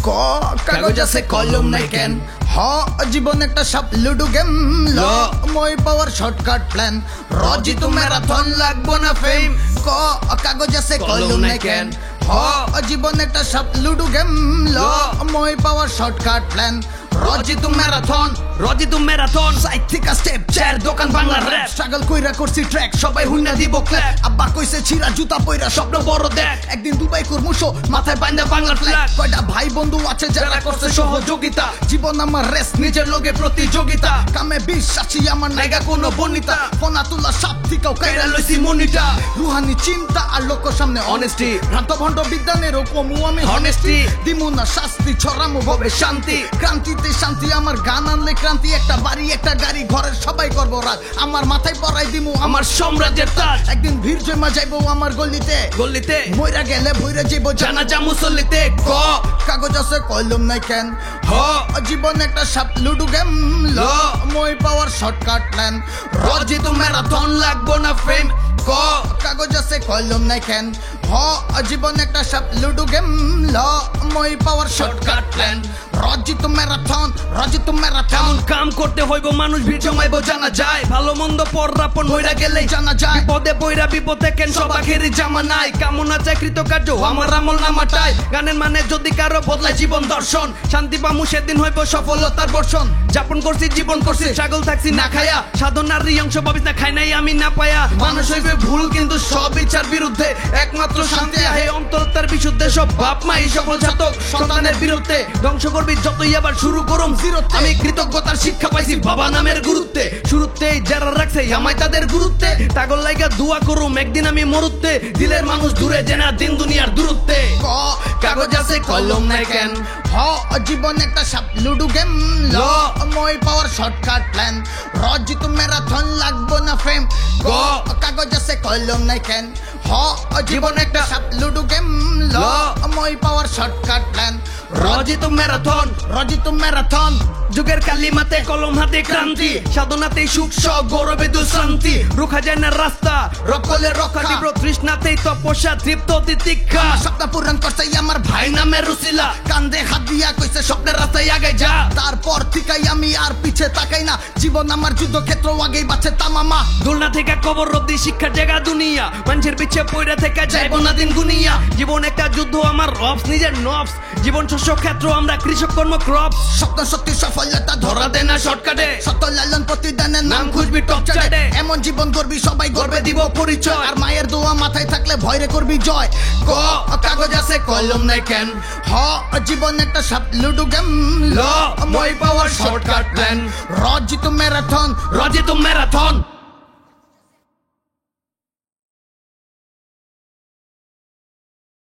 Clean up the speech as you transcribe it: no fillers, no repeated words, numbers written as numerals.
ক কাগজ আছে কলম নাই কেন, হ জীবন একটা সাপ লুডো গেম, ল মই পাওয়ার শর্টকাট প্ল্যান, র জিতু ম্যারাথন লাগবো না ফেম। ক কাগজ আছে কলম নাই কেন, হ জীবন একটা সাপ লুডো গেম, ল মই পাওয়ার শর্টকাট প্ল্যান, রজিতু ম্যারাথন সাইড থেকে স্টেপ চার দোকান বাংলা র‍্যাপ, স্ট্রাগল কইরা করছি ট্র্যাক সবাই হুইনা দিব ক্ল্যাপ, আব্বা কইছে ছিড়া জুতা পয়রা স্বপ্ন বড় দেখ, একদিন দুবাই করমু শো মাথায় বাঁধা বাংলার ফ্ল্যাগ, কয়টা ভাই বন্ধু আছে যারা করছে সহযোগিতা, জীবন আমার রেস নিজের লগে প্রতিযোগিতা, কামে বিশ্বাসী আমার নাইগা কোনো বনিতা, ফোনা তুলা সব থেকেও কাইরা লইছি মনিটা, রুহানি চিন্তা আর লোক সামনে অনেস্টি, ভ্রান্ত ভণ্ড বিজ্ঞানেরও কমু আমি হনেস্টি, দিমু না শাস্তি ছড়ামু ভবে শান্তি, ক্রান্তিতে শান্তি আমার গান আনলে ক্রান্তি, একটা বাড়ি একটা গাড়ি ঘরের সবাই করবো রাত, আমার মাথায় পরাই দিমু আমার সাম্রাজ্যের তাজ, একদিন ভিড় জমা যাইবো আমার গলিতে গলিতে, মইরা গেলে ভইরা যাইবো জানাজা মুসল্লিতে। ক কাগজ আছে কলম নাই কেন, হ জীবন একটা সাপ লুডো গেম, ল মই পাওয়ার শর্টকাট প্ল্যান, র জিতু ম্যারাথন লাগবো না ফেম। ক কাগজ আছে কলম নাই কেন, হ জীবন একটা সাপ লুডো গেম, ল মই পাওয়ার শর্টকাট প্ল্যান, রজিতু ম্যারাথন এমন কাম করতে হইব মানুষ ভিড় জমাইবো জানা যায়, ভালো মন্দ পররাপন হইরা গেলেই জানা যায়, বিপদে পইরা বিপদে কেন সব আখেরি জামা নাই, কামনা চাই কৃতকার্য আমার আমল নামাটাই, গানের মানে যদি কারো বদলায় জীবন দর্শন, শান্তি পামু সেদিন হইব সফলতার বর্ষণ, যাপন করছি জীবন করছি ছাগল থাকছি না খায়া, সাধনার অংশ ভাবিস না খাই নাই আমি না পায়া, মানুষ হইবে ভুল কিন্তু সব ইচ্ছার বিরুদ্ধে, একমাত্র শান্তি আহে অন্তরতার বিশুদ্ধে, সব বাপ মাই সফল জাতক সন্তানের বিরুদ্ধে, ধ্বংস করবি যতই আবার শুরু করুম জিরোতে, আমি কৃতজ্ঞতার শিক্ষা পাইছি বাবা নামের গুরুত্বে, শুরুতেই যারা রাখছে আমায় তাদের গুরুত্বে, তাগল লাইগা দোয়া করুম একদিন আমি মরুতে, দিলের মানুষ দূরে জেনা দিন দুনিয়ার দূরত্বে। ক কাগজ আছে কলম নাই কেন, হ জীবন একটা সাপ লুডো গেম, ল মই পাওয়ার শর্টকাট প্ল্যান, র জিতু ম্যারাথন লাগবো না ফেম। গ কাগজ আছে কলম নাই কেন, হ জীবন একটা সাপ লুডো গেম, ল মই পাওয়ার শর্টকাট প্ল্যান, র জিতু ম্যারাথন যুগের কালিমাতে কলম হাতে ক্রান্তি, সাধনাতেই সুখ সব গৌরবে দুঃশান্তি, রুখা যায় না রাস্তা রকলে রক্ষা, তীব্র তৃষ্ণাতেই তপস্যা তৃপ্ত তিতিক্ষা, স্বপ্ন পূরণ করছে আমার ভাই নামে রুসিলা, কান্দে হাত দিয়া কইছে স্বপ্নের রাস্তায় আগে যা, তারপর থেকেই আমি আর পিছে তাকাই না, জীবন আমার যুদ্ধক্ষেত্র আগেই বাঁচে তামামা, দোলনা থেকে কবর অব্দি শিক্ষার জায়গা দুনিয়া, মানুষের পিছে পইরা থেকে যাইব না দিন গুনিয়া, জীবন একটা যুদ্ধ আমার রবস নিজের নবস, জীবন শস্য ক্ষেত্র আমরা কৃষক কর্ম ক্রপ, স্বপ্ন শক্তি সফলতা ধরা দেয় না শর্টকাটে, সত্য লালন প্রতিদানের নাম খুঁজবি টপ চার্টে, এমন জীবন করবি সবাই গর্বে দিব পরিচয়, আর মায়ের দোয়া মাথায় থাকলে ভয়রে করবি জয়। ক কাগজ আছে কলম নাই কেন, হ জীবন একটা সাপ লুডো গেম, ল মই পাওয়ার শর্টকাট প্ল্যান, র জিতু ম্যারাথন